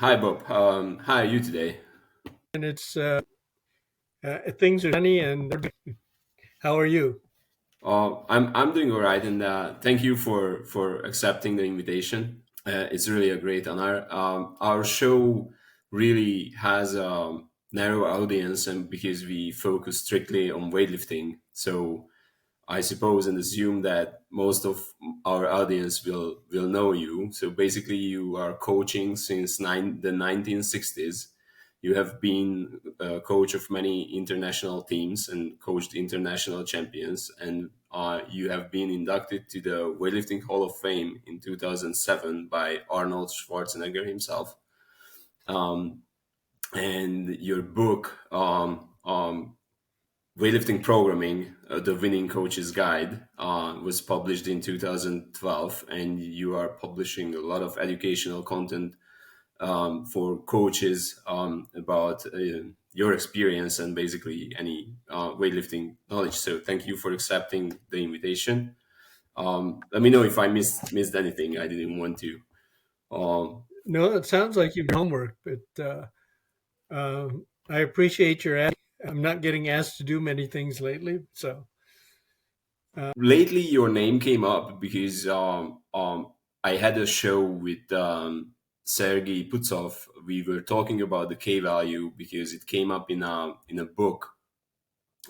Hi, Bob. How are you today? And it's things are sunny. And how are you? I'm doing all right, and thank you for accepting the invitation. It's really a great honor. Our show really has a narrow audience, and because we focus strictly on weightlifting, so I suppose and assume that most of our audience will know you. So basically, you are coaching since the 1960s. You have been a coach of many international teams and coached international champions, and you have been inducted to the Weightlifting Hall of Fame in 2007 by Arnold Schwarzenegger himself. Um, and your book, Weightlifting Programming, The Winning Coach's Guide, was published in 2012, and you are publishing a lot of educational content for coaches about your experience and basically any weightlifting knowledge. So thank you for accepting the invitation. Let me know if I missed anything. I didn't want to. Um, No, it sounds like you've done homework, but I appreciate your. I'm not getting asked to do many things lately, so Lately, your name came up because I had a show with Sergey Putsov. We were talking about the K value because it came up in a book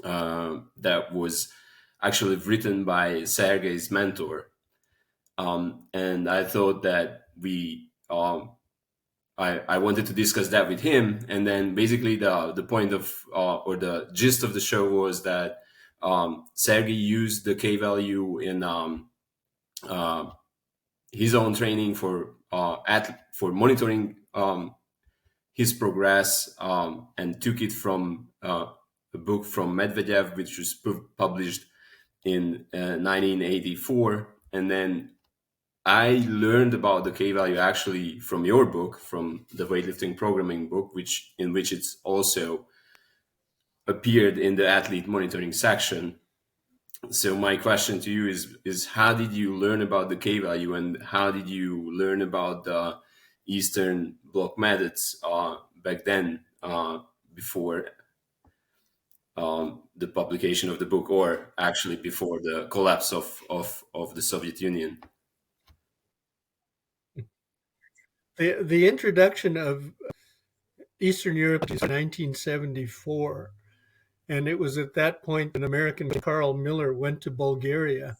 that was actually written by Sergey's mentor. And I thought that I wanted to discuss that with him. And then basically the point of or the gist of the show was that Sergey used the K value in uh, his own training for monitoring his progress, and took it from a book from Medvedev, which was published in 1984. And then I learned about the K value actually from your book, from the weightlifting programming book, which in which it's also appeared in the athlete monitoring section. So my question to you is how did you learn about the K value, and how did you learn about the Eastern Bloc methods back then, before the publication of the book, or actually before the collapse of the Soviet Union? the introduction of Eastern Europe is 1974, and it was at that point an American Carl Miller went to Bulgaria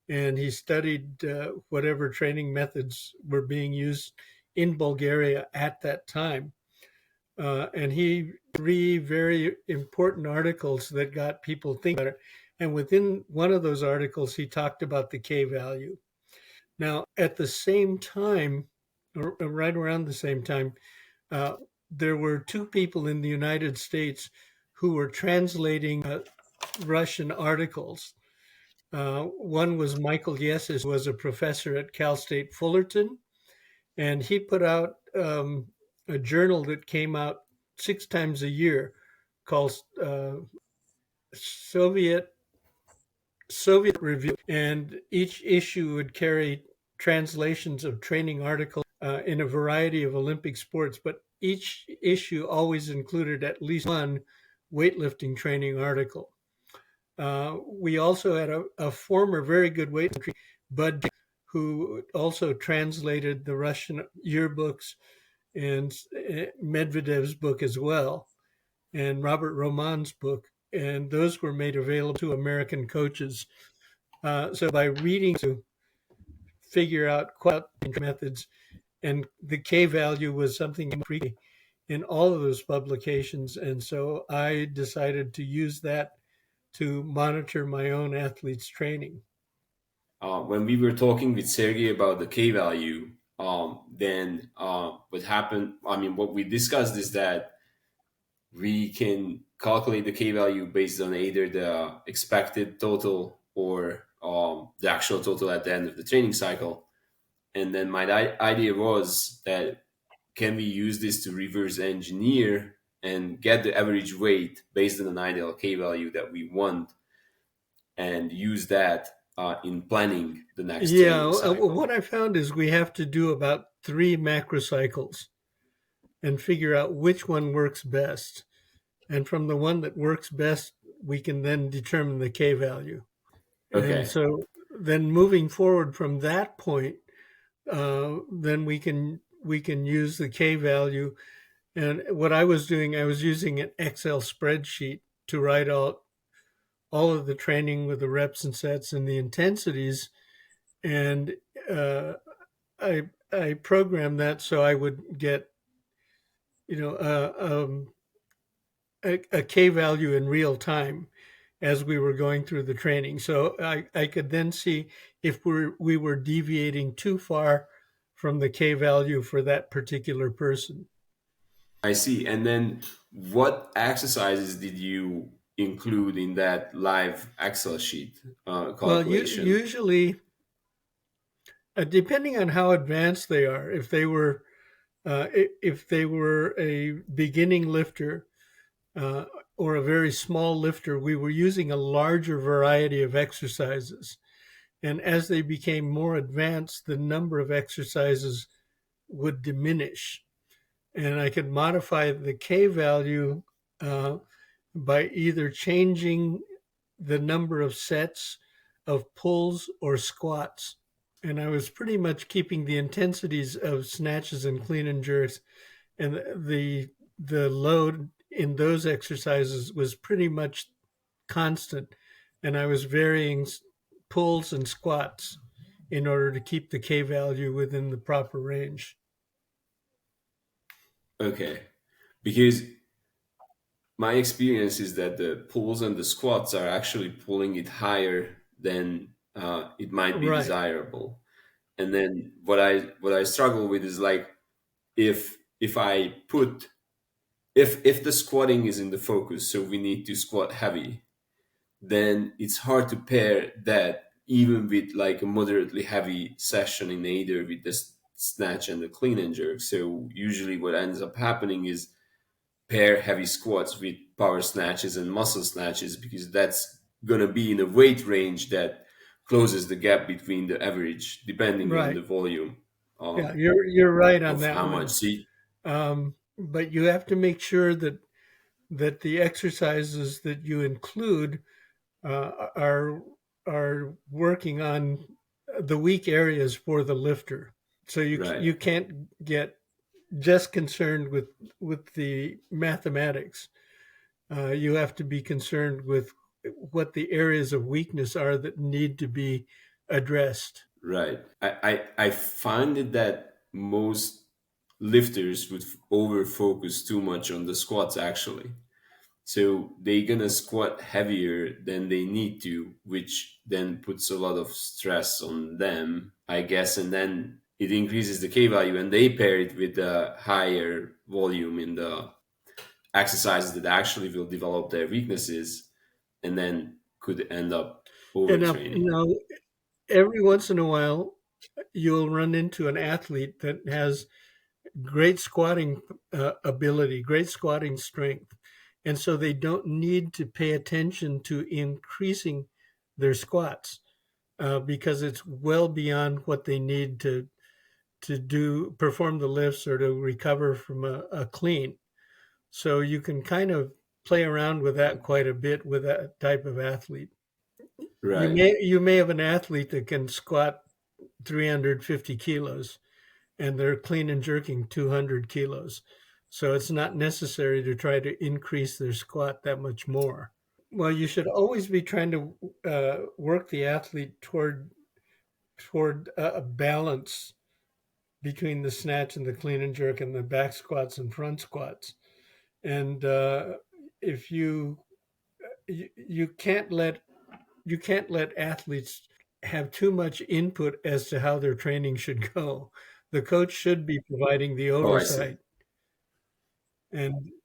and he studied whatever training methods were being used in Bulgaria at that time. And he three very important articles that got people thinking about it. And within one of those articles, he talked about the K value. Now, at the same time, or right around the same time, uh, there were two people in the United States who were translating Russian articles. One was Michael Yeses, who was a professor at Cal State Fullerton, and he put out a journal that came out 6 times a year called Soviet Soviet Review, and each issue would carry translations of training articles in a variety of Olympic sports. But each issue always included at least one weightlifting training article. We also had a former very good weightlifter, Bud, who also translated the Russian yearbooks and Medvedev's book as well, and Robert Roman's book, and those were made available to American coaches. So by reading to figure out methods, and the K value was something in all of those publications, and so I decided to use that to monitor my own athletes' training. When we were talking with Sergey about the K value, then what happened? I mean, what we discussed is that we can calculate the K value based on either the expected total or the actual total at the end of the training cycle. And then my idea was that can we use this to reverse engineer and get the average weight based on an ideal K value that we want, and use that in planning the next Yeah, training cycle? what I found is we have to do about three macrocycles. and figure out which one works best. And from the one that works best, we can then determine the K value. And Okay, so then moving forward from that point, then we can use the K value. And what I was doing, I was using an Excel spreadsheet to write out all of the training with the reps and sets and the intensities. And I programmed that so I would get you know a K value in real time as we were going through the training. So I could then see if we were deviating too far from the K value for that particular person. I see. And then what exercises did you include in that live Excel sheet Well, calculation? usually, depending on how advanced they are, if they were a beginning lifter, uh, or a very small lifter, we were using a larger variety of exercises. And as they became more advanced, the number of exercises would diminish. And I could modify the K value uh, by either changing the number of sets of pulls or squats. And I was pretty much keeping the intensities of snatches and clean and jerks, and the load in those exercises was pretty much constant, and I was varying pulls and squats in order to keep the K value within the proper range. Okay. Because my experience is that the pulls and the squats are actually pulling it higher than it might be Right, desirable. And then what I struggle with is like if I put if the squatting is in the focus, so we need to squat heavy, then it's hard to pair that even with like a moderately heavy session in either with the snatch and the clean and jerk. So usually what ends up happening is pair heavy squats with power snatches and muscle snatches because that's going to be in a weight range that closes the gap between the average depending on right. the volume Yeah, you're right on of that how much. one. See, But you have to make sure that the exercises that you include are working on the weak areas for the lifter. So right, you can't get just concerned with the mathematics. You have to be concerned with what the areas of weakness are that need to be addressed. right. I find it that most lifters would over focus too much on the squats actually. So they're gonna squat heavier than they need to, which then puts a lot of stress on them, I guess, and then it increases the K value and they pair it with a higher volume in the exercises that actually will develop their weaknesses and then could end up And now, overtraining. every once in a while, you'll run into an athlete that has great squatting ability, great squatting strength. And so they don't need to pay attention to increasing their squats because it's well beyond what they need to do, perform the lifts or to recover from a clean. So you can kind of play around with that quite a bit with that type of athlete. Right, You may have an athlete that can squat 350 kilos and they're clean and jerking 200 kilos. So it's not necessary to try to increase their squat that much more. Well, you should always be trying to work the athlete toward a balance between the snatch and the clean and jerk and the back squats and front squats. And if you can't let athletes have too much input as to how their training should go. The coach should be providing the oh I see, oversight.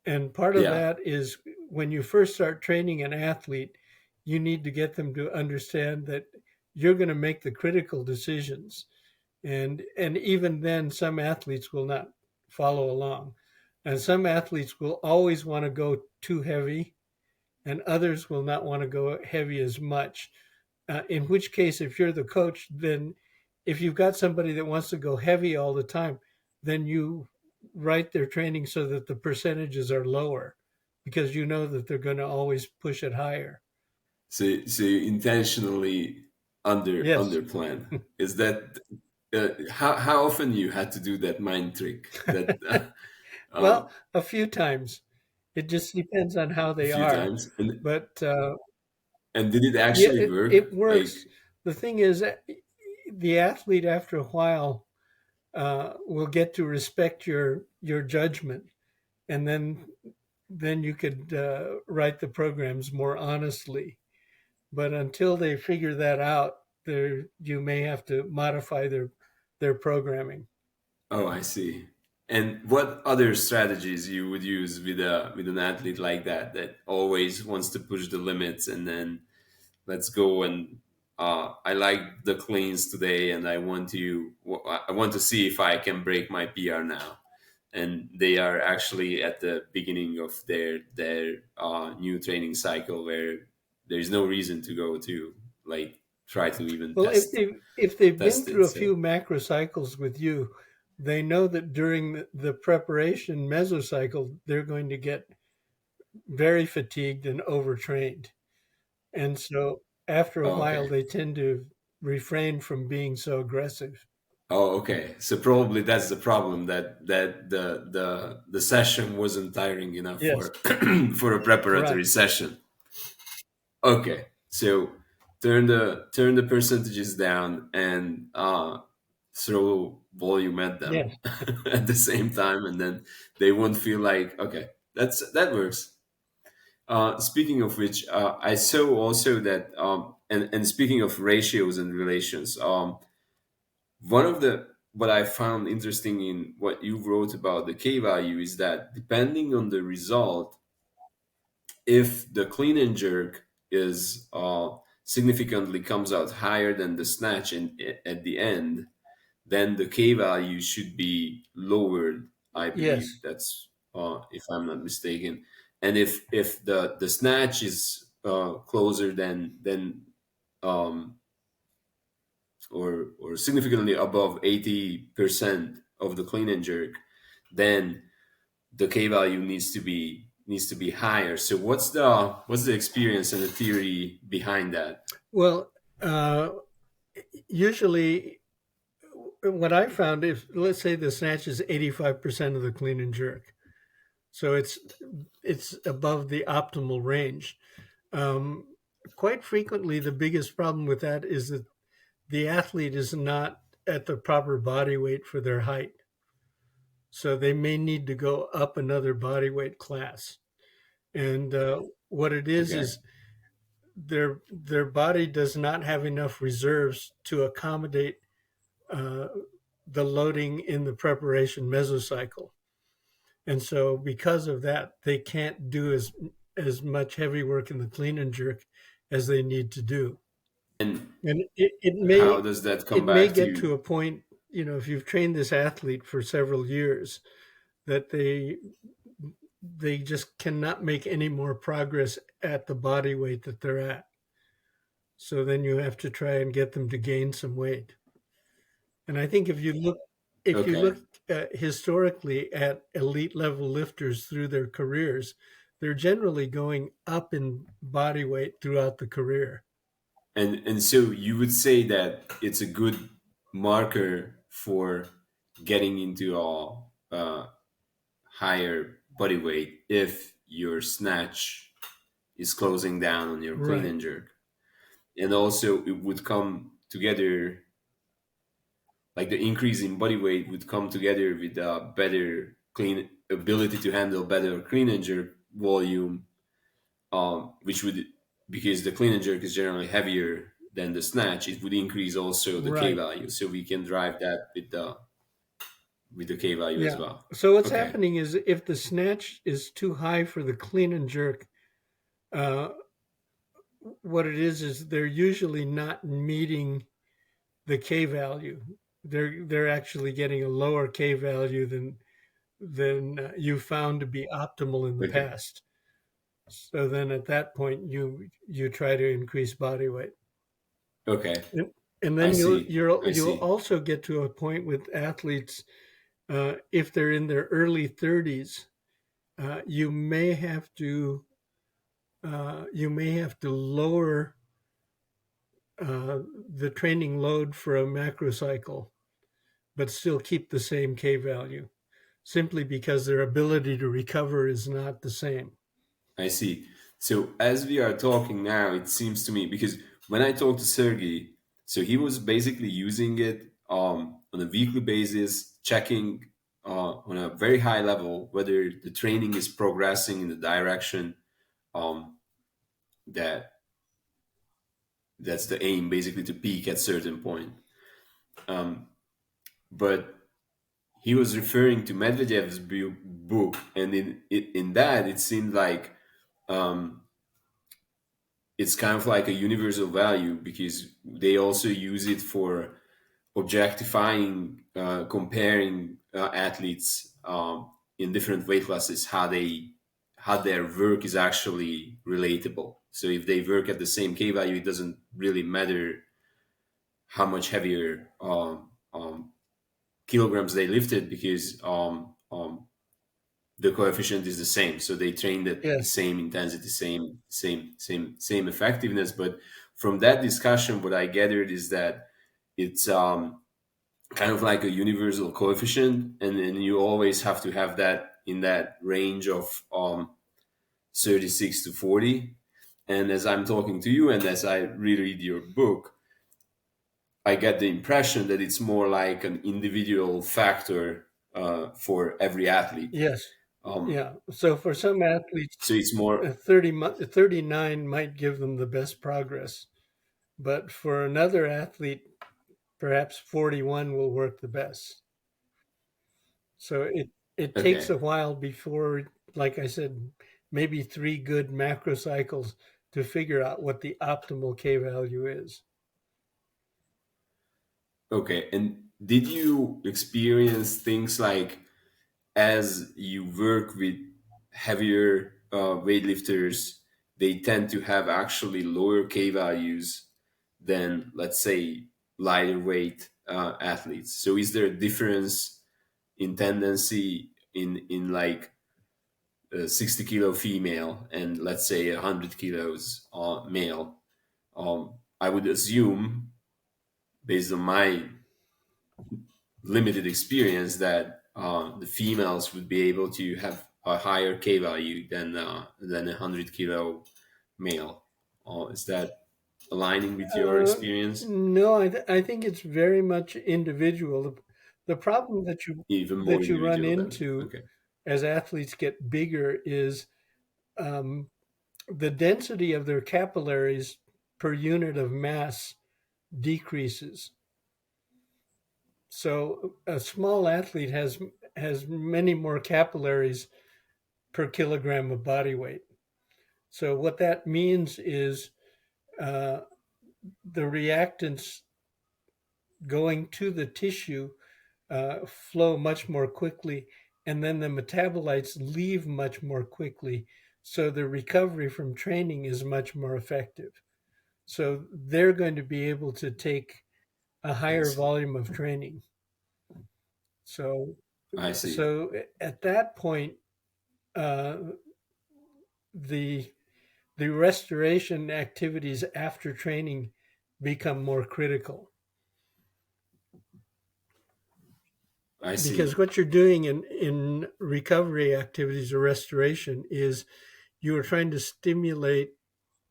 And part of yeah, that is when you first start training an athlete, you need to get them to understand that you're going to make the critical decisions. And even then some athletes will not follow along. And some athletes will always want to go too heavy and others will not want to go heavy as much. In which case, if you're the coach, then if you've got somebody that wants to go heavy all the time, then write their training so that the percentages are lower because you know that they're going to always push it higher. So you intentionally Yes. under plan. Is that how often you had to do that mind trick? That Well, a few times. It just depends on how a they few are. times, But and did it yeah, actually work? it Like, works. The thing is, the athlete after a while will get to respect your judgment, and then you could write the programs more honestly. But until they figure that out, there you may have to modify their programming. oh, I see. And what other strategies you would use with an athlete like that that always wants to push the limits and then let's go and I like the cleans today and I want to see if I can break my PR now. And they are actually at the beginning of their new training cycle where there's no reason to go to like try to even Well, if they've been test it. through a So few macro cycles with you, they know that during the preparation mesocycle, they're going to get very fatigued and overtrained. And so after a oh, while, okay. they tend to refrain from being so aggressive. Oh, okay. So probably that's the problem that the session wasn't tiring enough Yes, for for a preparatory right. session. Okay, so turn the percentages down and throw volume at them Yes. at the same time, and then they won't feel like okay, that works. Speaking of which, I saw also that and speaking of ratios and relations, one of the what I found interesting in what you wrote about the K value is that depending on the result, if the clean and jerk is significantly comes out higher than the snatch at the end, then the K value should be lowered. I believe Yes. that's if I'm not mistaken. And if the snatch is closer than um, or significantly above 80% of the clean and jerk, then the K value needs to be higher. So what's the experience and the theory behind that? Well, usually what I found is, let's say the snatch is 85% of the clean and jerk. So it's above the optimal range. Um, Quite frequently, the biggest problem with that is that the athlete is not at the proper body weight for their height. So they may need to go up another body weight class. And what it Okay. is their body does not have enough reserves to accommodate uh, the loading in the preparation mesocycle. And so because of that, they can't do as much heavy work in the clean and jerk as they need to do. And And it how may does that come it may back get to to a point, if you've trained this athlete for several years, that they just cannot make any more progress at the body weight that they're at. So then you have to try and get them to gain some weight. And I think if you look okay? historically at elite level lifters through their careers, they're generally going up in body weight throughout the career. And so you would say that it's a good marker for getting into a higher body weight if your snatch is closing down on your clean Right, and jerk. And also it would come together like the increase in body weight would come together with a better clean ability to handle better clean and jerk volume, which would because the clean and jerk is generally heavier than the snatch, it would increase also the K right. value. So we can drive that with the K value as Yeah. well. So what's Okay. happening is if the snatch is too high for the clean and jerk, uh, what it is they're usually not meeting the K value. They're actually getting a lower K value than you found to be optimal in the Okay. past. So then at that point you try to increase body weight. Okay. And, and I then you'll see. you'll I you'll see. also get to a point with athletes. If they're in their early 30s, you may have to lower the training load for a macrocycle, but still keep the same K value, simply because their ability to recover is not the same. I see. So as we are talking now, it seems to me because when I talked to Sergey, so he was basically using it on a weekly basis, checking on a very high level whether the training is progressing in the direction um, that that's the aim, basically to peak at certain point. Um, but he was referring to Medvedev's book, and in that it seemed like um, it's kind of like a universal value because they also use it for objectifying, comparing athletes in different weight classes, how their work is actually relatable. So if they work at the same K value, it doesn't really matter how much heavier kilograms they lifted because the coefficient is the same, so they trained at the Yes. same intensity, same effectiveness. But from that discussion, what I gathered is that it's kind of like a universal coefficient, and then you always have to have that in that range of 36 to 40. And as I'm talking to you and as I reread your book, I get the impression that it's more like an individual factor for every athlete. Yes. um, Yeah. So for some athletes, so it's more 39 might give them the best progress, but for another athlete, perhaps 41 will work the best. So it takes okay. a while before, like I said, maybe three good macro cycles to figure out what the optimal K value is. Okay, and did you experience things like as you work with heavier weightlifters, they tend to have actually lower K values than, let's say, lighter weight athletes? So is there a difference in tendency in like a 60 kilo female and let's say 100 kilos male? I would assume, based on my limited experience, that the females would be able to have a higher K value than a 100 kilo male. Is that aligning with your Uh, experience? no, I think it's very much individual. The problem Even more that you run individual than into okay. as athletes get bigger is um, the density of their capillaries per unit of mass decreases. So a small athlete has many more capillaries per kilogram of body weight. So what that means is uh, the reactants going to the tissue flow much more quickly, and then the metabolites leave much more quickly. So the recovery from training is much more effective. So they're going to be able to take a I higher see. volume of training. So, I see. so at that point, uh, the the restoration activities after training become more critical I because see. what you're doing in recovery activities or restoration is you are trying to stimulate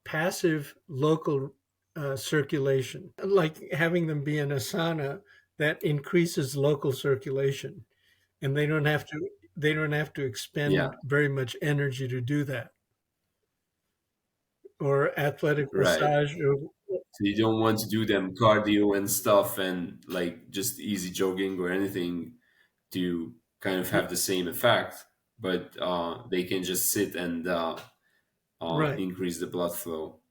passive local circulation, like having them be in a sauna that increases local circulation, and they don't have to Yeah. expend very much energy to do that. Or athletic Right. massage, or So you don't want to do them cardio and stuff and like just easy jogging or anything to kind of have the same effect, but they can just sit and right. increase the blood flow.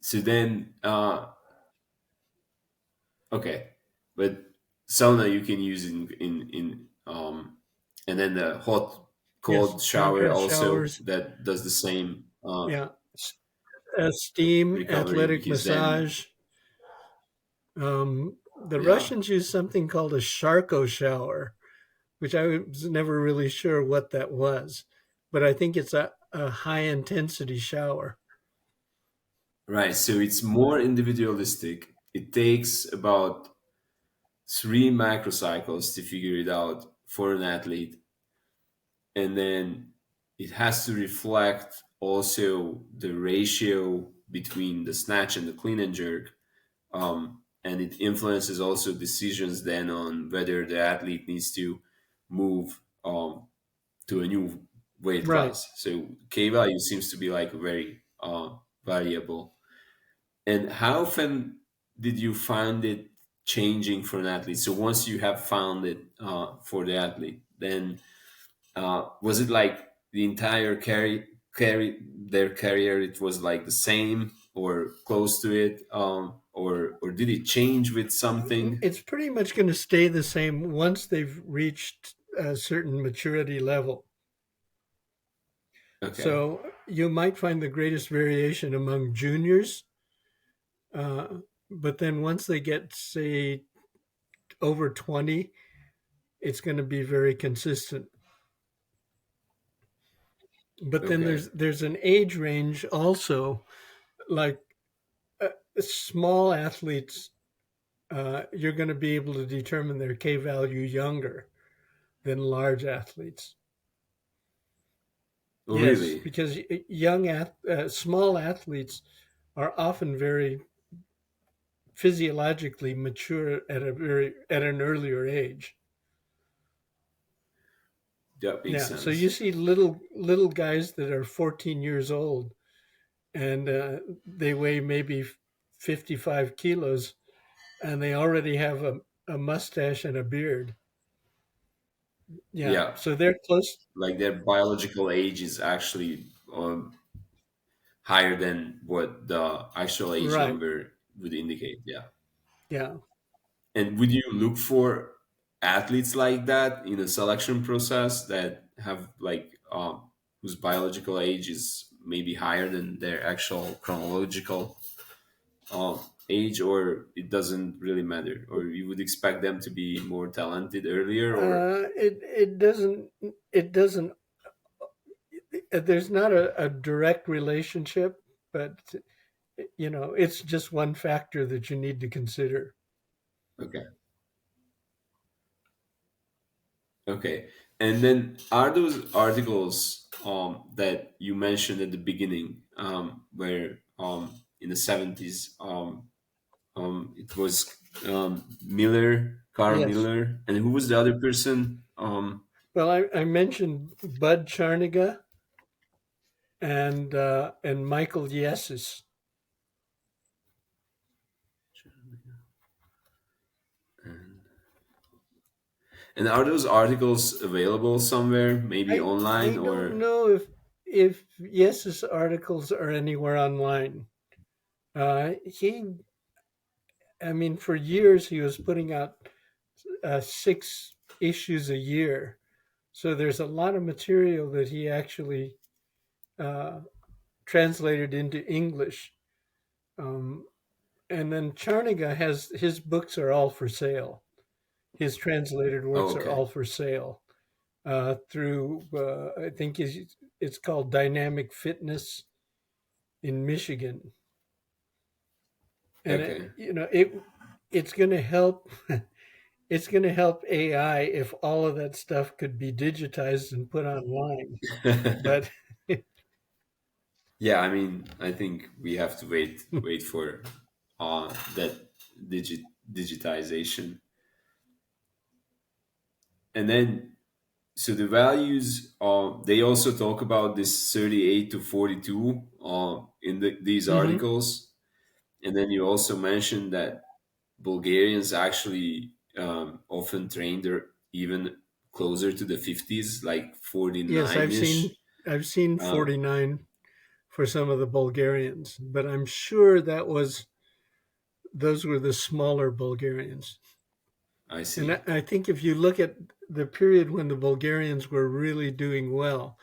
So then, okay, but sauna you can use and then the hot Yes, cold shower contrast also showers. that does the same Yeah, steam, recovery athletic because then massage. Um, The Yeah. Russians use something called a Charco shower, which I was never really sure what that was, but I think it's a high intensity shower. Right. So it's more individualistic. It takes about 3 microcycles to figure it out for an athlete. And then it has to reflect also the ratio between the snatch and the clean and jerk. And it influences also decisions then on whether the athlete needs to move to a new weight Right. class. So K value seems to be like very variable. And how often did you find it changing for an athlete? So once you have found it for the athlete, then was it like the entire carry their career? It was like the same or close to it, or did it change with something? It's pretty much going to stay the same once they've reached a certain maturity level. Okay, So you might find the greatest variation among juniors, uh, but then once they get, say, over 20, it's going to be very consistent. But then okay, there's an age range also, like uh, small athletes, you're going to be able to determine their K value younger than large athletes. oh Yes, really? because small athletes are often very physiologically mature at an earlier age. That makes Yeah, so you sense. see little guys that are 14 years old and they weigh maybe 55 kilos and they already have a mustache and a beard. Yeah, Yeah, so they're close. like their biological age is actually higher than what the actual age Right. number would indicate. Yeah. Yeah. And would you look for athletes like that in a selection process that have like whose biological age is maybe higher than their actual chronological age, or it doesn't really matter, or you would expect them to be more talented earlier, or It doesn't. There's not a direct relationship, but it's just one factor that you need to consider. okay, okay. And then are those articles that you mentioned at the beginning, where in the 70s it was Miller, Carl Yes. Miller, and who was the other person? Well, I mentioned Bud Charniga and Michael Yesus. And are those articles available somewhere, maybe I online don't or? know if Yesus articles are anywhere online. He, I mean, for years he was putting out 6 issues a year. So there's a lot of material that he actually uh, translated into English. Um, and then Charniga has his books are all for sale. His translated Oh, works are okay, all for sale through I think it's called Dynamic Fitness in Michigan, and okay. it's going to help. It's going to help AI if all of that stuff could be digitized and put online. But Yeah, I mean, I think we have to wait for that digitization, and then so the values. They also talk about this 38 to 42 in these Mhm. articles, and then you also mentioned that Bulgarians actually often train their even closer to the 50s, like Yes, 49 ish. I've seen Uh, 49 for some of the Bulgarians, but I'm sure those were the smaller Bulgarians. I And see. I think if you look at the period when the Bulgarians were really doing well,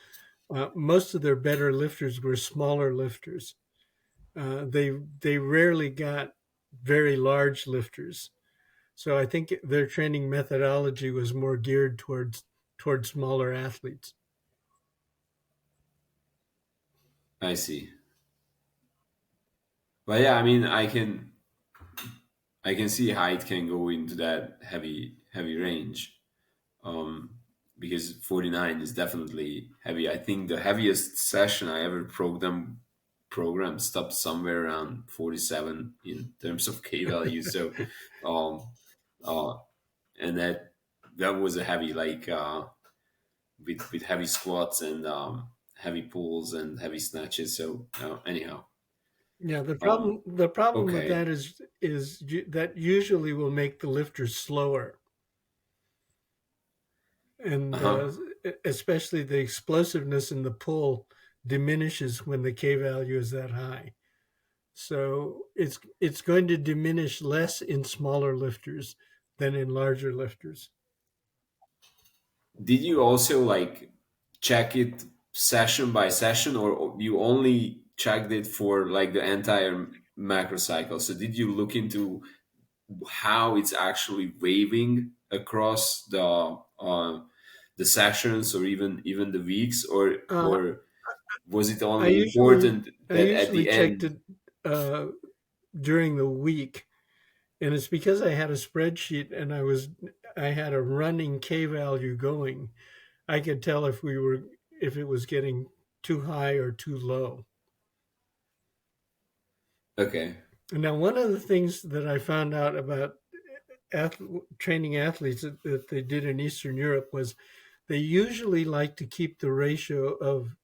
most of their better lifters were smaller lifters. They rarely got very large lifters. So I think their training methodology was more geared towards smaller athletes. I see. But yeah, I mean, I can see how it can go into that heavy range. Because 49 is definitely heavy. I think the heaviest session I ever program stopped somewhere around 47 in terms of K value. So, um, uh, and that was a heavy, like with heavy squats and heavy pulls and heavy snatches. So anyhow, Yeah, um, the problem with okay, that is that usually will make the lifters slower, uh and huh. especially the explosiveness in the pull diminishes when the K value is that high. So it's going to diminish less in smaller lifters than in larger lifters. Did you also like check it session by session, or you only checked it for like the entire macro cycle? So did you look into how it's actually waving across the sessions, or even the weeks, Uh, or was it I only usually important I that at usually the checked end? it uh, during the week, and it's because I had a spreadsheet and I had a running K value going. I could tell if it was getting too high or too low. Okay. And now, one of the things that I found out about training athletes that they did in Eastern Europe was they usually like to keep the ratio of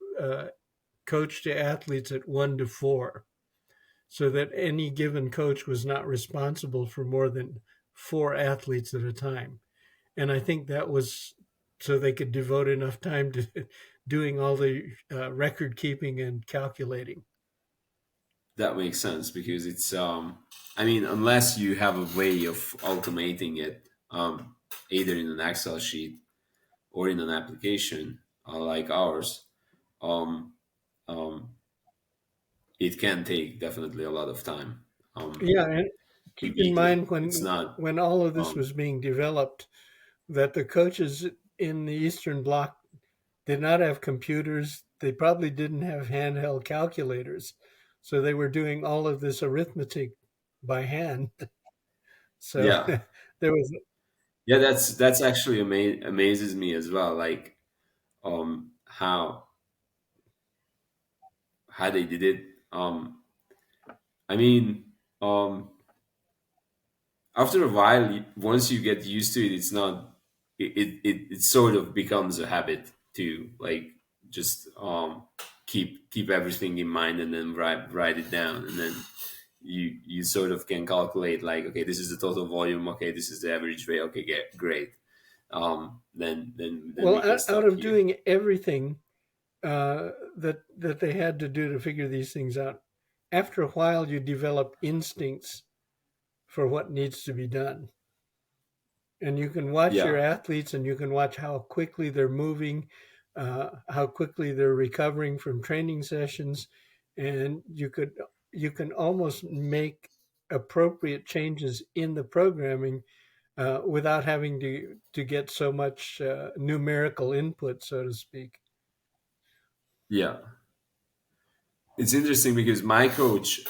coach to athletes at 1 to 4, so that any given coach was not responsible for more than 4 athletes at a time. And I think that was so they could devote enough time to doing all the record keeping and calculating. That makes sense because it's I mean, unless you have a way of automating it, either in an Excel sheet or in an application like ours, um, um, it can take definitely a lot of time Yeah, and to keep in beat it. mind It's not. when all of this Um, was being developed, that the coaches in the Eastern Bloc did not have computers. They probably didn't have handheld calculators, so they were doing all of this arithmetic by hand. So yeah, there was, yeah. That's actually amazes me as well. Like how they did it. I mean, after a while, once you get used to it, it's not. It sort of becomes a habit to like just keep everything in mind and then write it down, and then you sort of can calculate like, okay, this is the total volume, okay, this is the average rate, okay, great. Then well, we can out stop of here. doing everything that they had to do to figure these things out, after a while you develop instincts for what needs to be done. And you can watch your Yeah, athletes and you can watch how quickly they're moving, how quickly they're recovering from training sessions, and you can almost make appropriate changes in the programming without having to get so much numerical input, so to speak. yeah. It's interesting because my coach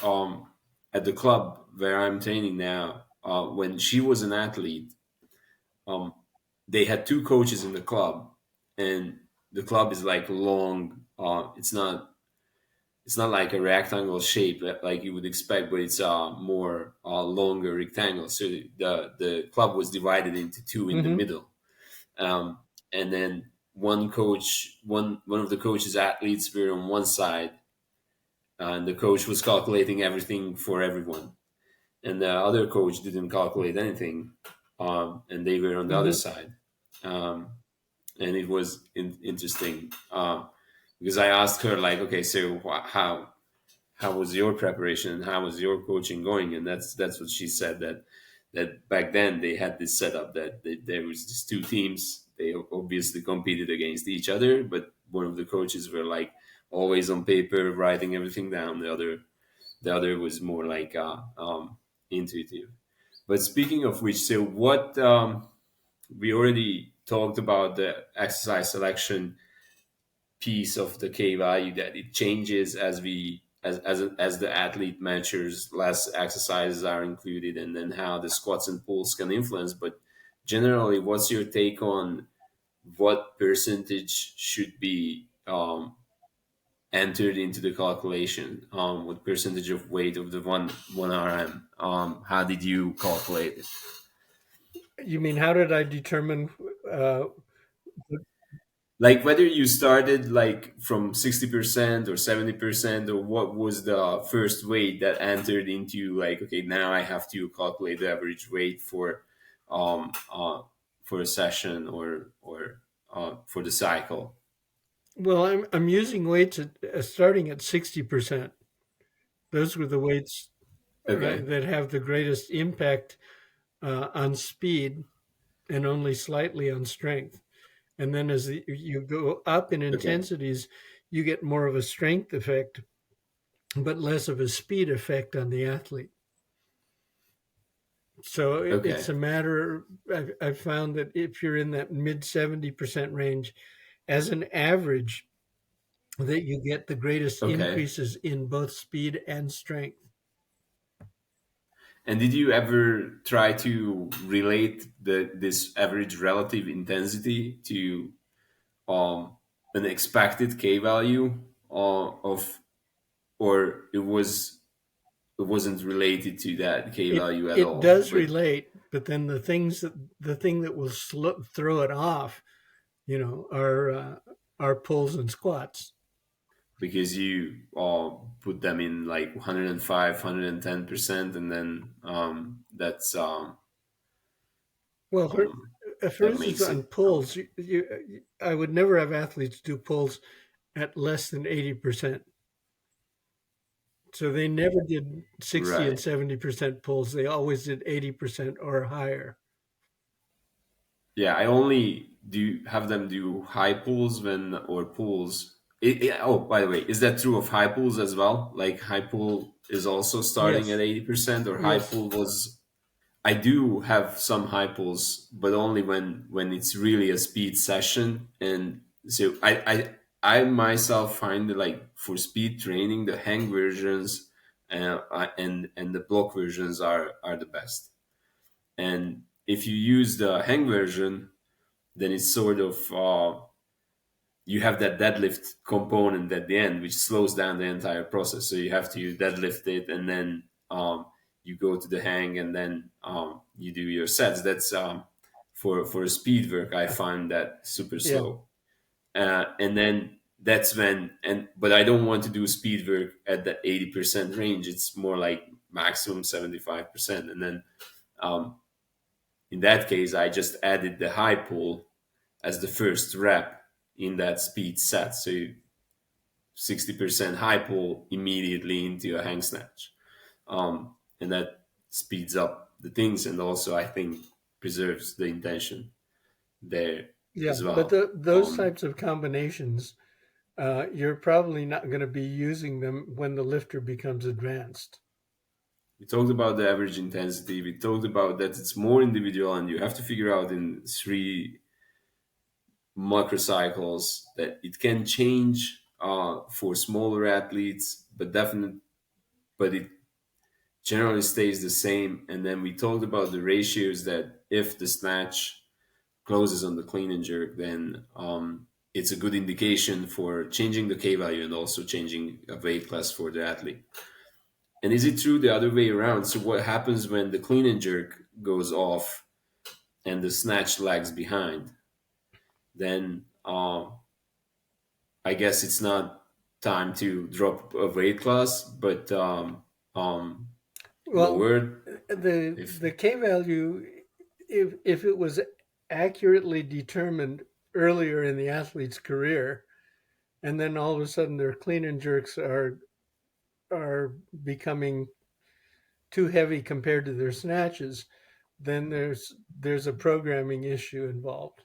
at the club where I'm training now, when she was an athlete, um, they had two coaches in the club, and the club is like long. It's not like a rectangle shape like you would expect, but it's more longer rectangle. So the club was divided into two in the Hmm. middle, um, and then one of the coach's athletes were on one side, and the coach was calculating everything for everyone, and the other coach didn't calculate anything, and they were on the other Hmm. side. And it was interesting because I asked her like, okay, so how was your preparation and how was your coaching going? And that's what she said, that back then they had this setup that there was these two teams. They obviously competed against each other, but one of the coaches were like always on paper writing everything down. The other was more like intuitive. But speaking of which, so what we already talked about the exercise selection piece of the K value, that it changes as we as the athlete matures, less exercises are included, and then how the squats and pulls can influence. But generally, what's your take on what percentage should be entered into the calculation? What percentage of weight of the one RM? How did you calculate it? You mean how did I determine? Uh, Like whether you started like from 60% or 70%, or what was the first weight that entered into, like, okay, now I have to calculate the average weight um for a session, or for the cycle. well, I'm using weights starting at 60%. Those were the weights, right, Okay. that have the greatest impact on speed and only slightly on strength. And then as you go up in Okay. intensities, you get more of a strength effect, but less of a speed effect on the athlete. So it's Okay. a matter. I've found that if you're in that mid 70% range, as an average, that you get the greatest Okay. increases in both speed and strength. And did you ever try to relate this average relative intensity to um an expected K value of, or it wasn't related to that K It value at it all, does but relate, but then the thing that will throw it off, are pulls and squats. because you put them in like 105, 110%, and then Well, um, for that instance, makes on it pulls, I would never have athletes do pulls at less than 80%. So they never did 60 and right. 70% pulls. They always did 80% or higher. Yeah, I only do have them do high pulls when, or pulls. Oh, by the way, is that true of high pulls as well? Like high pull is also starting at Yes. 80%, or high Yes. pull was. I do have some high pulls, but only when it's really a speed session. And so I myself find that, like, for speed training, the hang versions and the block versions are the best. And if you use the hang version, then it's sort of you have that deadlift component at the end, which slows down the entire process. So you have to deadlift it, and then you go to the hang, and then you do your sets. That's for speed work. I find that super Yeah. slow, and then that's when, and but I don't want to do speed work at the 80% range. It's more like maximum 75%, and then um, in that case, I just added the high pull as the first rep in that speed set. So 60% high pull immediately into a hang snatch. And that speeds up the things, and also I think preserves the intention there Yeah. as But well. those types of combinations, you're probably not going to be using them when the lifter becomes advanced. We talked about the average intensity. We talked about that it's more individual, and you have to figure out in 3 microcycles that it can change for smaller athletes, but definitely, but it generally stays the same. And then we talked about the ratios, that if the snatch closes on the clean and jerk, then it's a good indication for changing the K value and also changing a weight class for the athlete. And is it true the other way around? So what happens when the clean and jerk goes off and the snatch lags behind? Then I guess it's not time to drop a weight class, but um, Well, lower if. the K value, if it was accurately determined earlier in the athlete's career, and then all of a sudden their clean and jerks are becoming too heavy compared to their snatches, then there's a programming issue involved.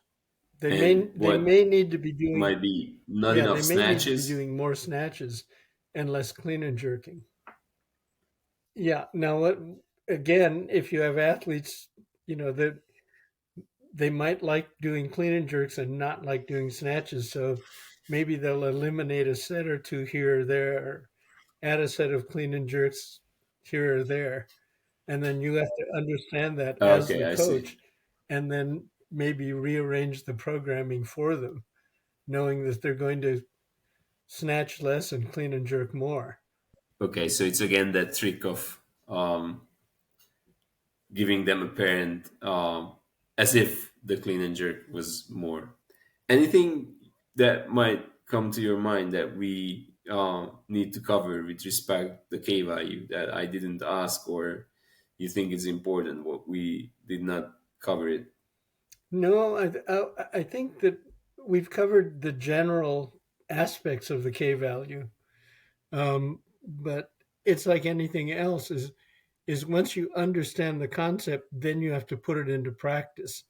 And They what may need to be doing might be not yeah, enough they may need to be snatches. doing more snatches and less clean and jerking. Yeah. Now what? again, if you have athletes, that they might like doing clean and jerks and not like doing snatches, so maybe they'll eliminate a set or two here or there, add a set of clean and jerks here or there, and then you have to understand that as Okay, the I see. coach, and then maybe rearrange the programming for them, knowing that they're going to snatch less and clean and jerk more. Okay, so it's again that trick of giving them a parent, as if the clean and jerk was more. Anything that might come to your mind that we need to cover with respect the K value that I didn't ask, or you think is important what we did not cover it? No, I think that we've covered the general aspects of the K value, but it's like anything else. Is once you understand the concept, then you have to put it into practice,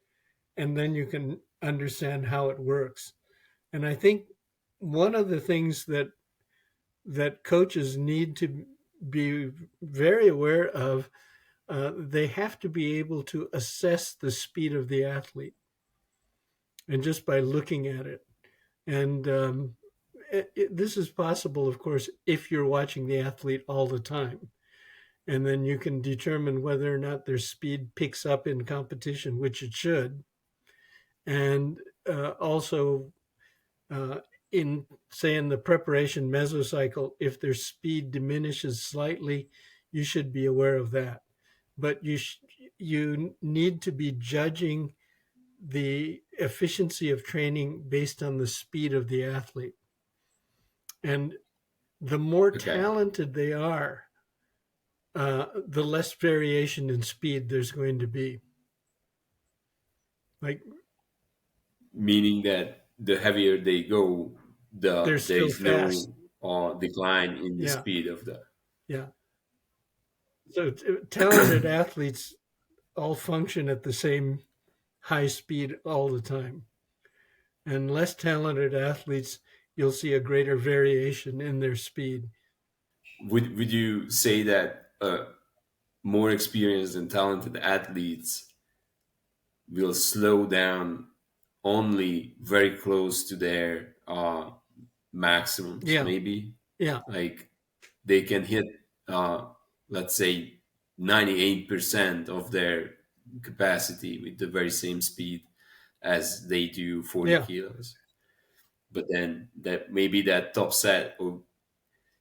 and then you can understand how it works. And I think one of the things that coaches need to be very aware of, they have to be able to assess the speed of the athlete, and just by looking at it. And this is possible, of course, if you're watching the athlete all the time. And then you can determine whether or not their speed picks up in competition, which it should. And also, uh, in say in the preparation mesocycle, if their speed diminishes slightly, you should be aware of that. But you need to be judging the efficiency of training based on the speed of the athlete. And the more Okay, talented they are, the less variation in speed there's going to be. Like meaning that the heavier they go, they're there still is fast. no decline in the Yeah, speed of the. yeah. So talented athletes all function at the same high speed all the time. And less talented athletes, you'll see a greater variation in their speed. Would you say that more experienced and talented athletes will slow down only very close to their maximums, Yeah, maybe? yeah, Like they can hit, uh, let's say, 98% of their capacity with the very same speed as they do 40 yeah. kilos. But then that maybe that top set, or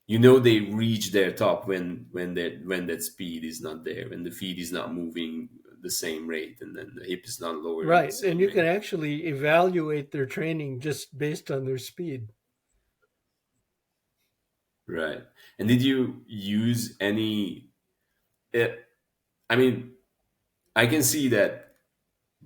they reach their top when that speed is not there, when the feet is not moving the same rate, and then the hip is not lowering the Right. And same you can rate. actually evaluate their training just based on their speed. Right. And did you use any? Uh, I mean, I can see that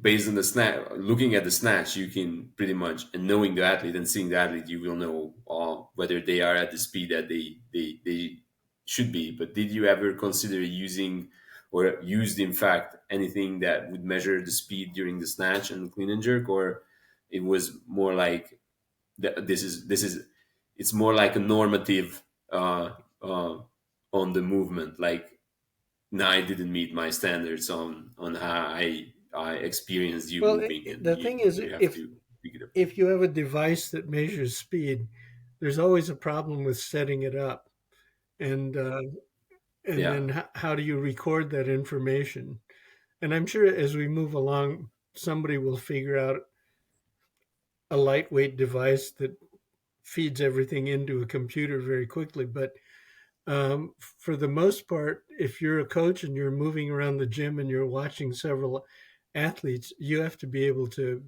based on the snatch, looking at the snatch, you can pretty much, and knowing the athlete and seeing the athlete, you will know whether they are at the speed that they should be. But did you ever consider using, or used in fact, anything that would measure the speed during the snatch and clean and jerk, or it was more like this is it's more like a normative on the movement, like, no, I didn't meet my standards on how I experienced you Well, moving, and the thing is, you have if to pick it up. if you have a device that measures speed, there's always a problem with setting it up, and uh, and Yeah, then how do you record that information? And I'm sure as we move along, somebody will figure out a lightweight device that feeds everything into a computer very quickly. But for the most part, if you're a coach and you're moving around the gym and you're watching several athletes, you have to be able to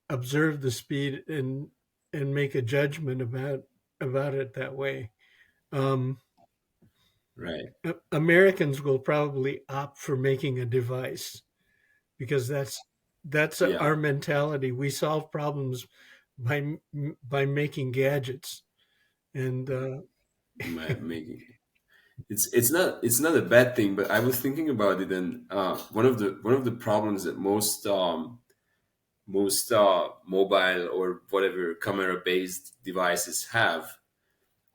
observe the speed and make a judgment about it that way. Um, right. Americans will probably opt for making a device because that's Yeah, our mentality. We solve problems by by making gadgets, and making it's not a bad thing, but I was thinking about it, and one of the problems that most mobile or whatever camera based devices have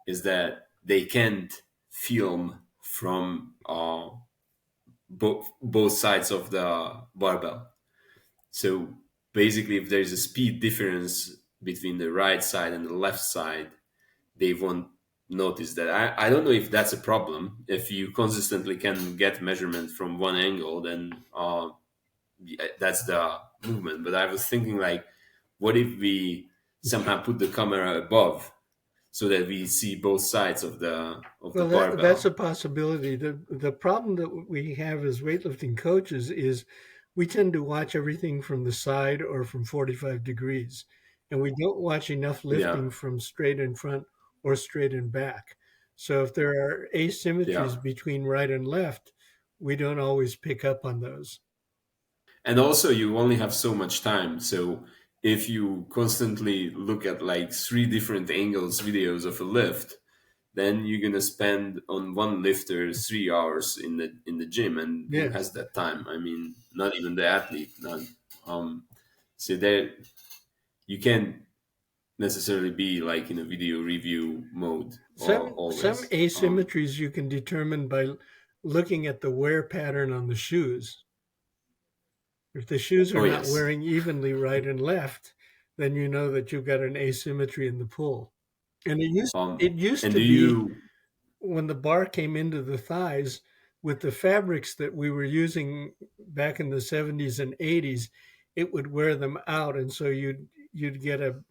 is that they can't film from both sides of the barbell. So basically, if there's a speed difference between the right side and the left side, they won't notice that. I don't know if that's a problem. If you consistently can get measurement from one angle, then yeah, that's the movement. But I was thinking, like, what if we somehow put the camera above so that we see both sides of the Well, that's a barbell? possibility. The problem that we have as weightlifting coaches is we tend to watch everything from the side or from 45 degrees, and we don't watch enough Yeah, lifting from straight in front or straight in back. So if there are yeah. asymmetries between right and left, we don't always pick up on those. And also, you only have so much time. So if you constantly look at like three different angles videos of a lift, then you're gonna spend on one lifter 3 hours in the gym, and who Yes. has that time? I mean, not even the athlete. Not, so there, you can't necessarily be like in a video review mode Some always. asymmetries you can determine by looking at the wear pattern on the shoes. If the shoes are Oh not yes. wearing evenly right and left, then you know that you've got an asymmetry in the pull. And it used And to do be you? when the bar came into the thighs with the fabrics that we were using back in the 70s and 80s, it would wear them out, and so you'd get a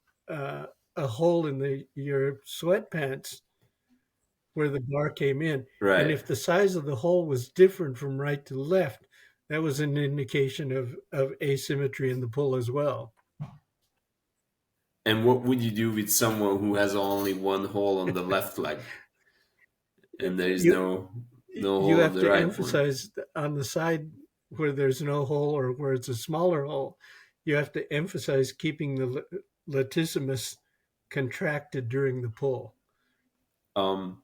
hole in the your sweatpants where the bar came in. And Right. if the size of the hole was different from right to left, that was an indication of asymmetry in the pull as well. And what would you do with someone who has only one hole on the left leg and there is You no you hole on have the to right one? emphasize on the side where there's no hole or where it's a smaller hole. You have to emphasize keeping the latissimus contracted during the pull. Um,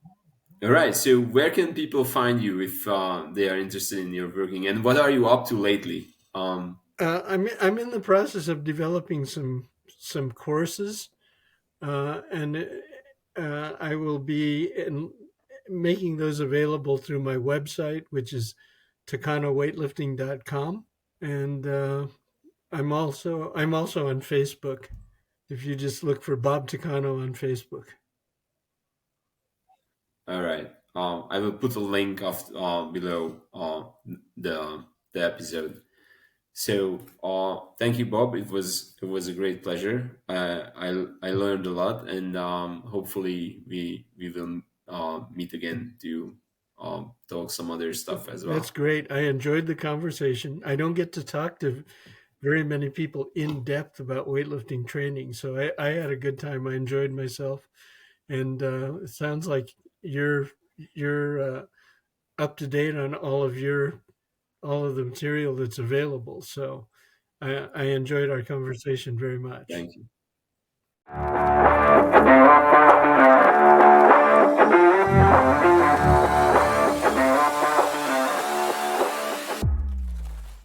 all right. So where can people find you if they are interested in your working? And what are you up to lately? I'm in the process of developing some courses, and I will be making those available through my website, which is takanoweightlifting.com. And I'm also on Facebook. If you just look for Bob Takano on Facebook. All right. I will put a link of below the episode. So, thank you, Bob. It was a great pleasure. I learned a lot, and hopefully we will meet again to talk some other stuff as That's well. great. I enjoyed the conversation. I don't get to talk to very many people in depth about weightlifting training, so I had a good time. I enjoyed myself, and it sounds like you're up to date on all of the material that's available. So I enjoyed our conversation very much. Thank you.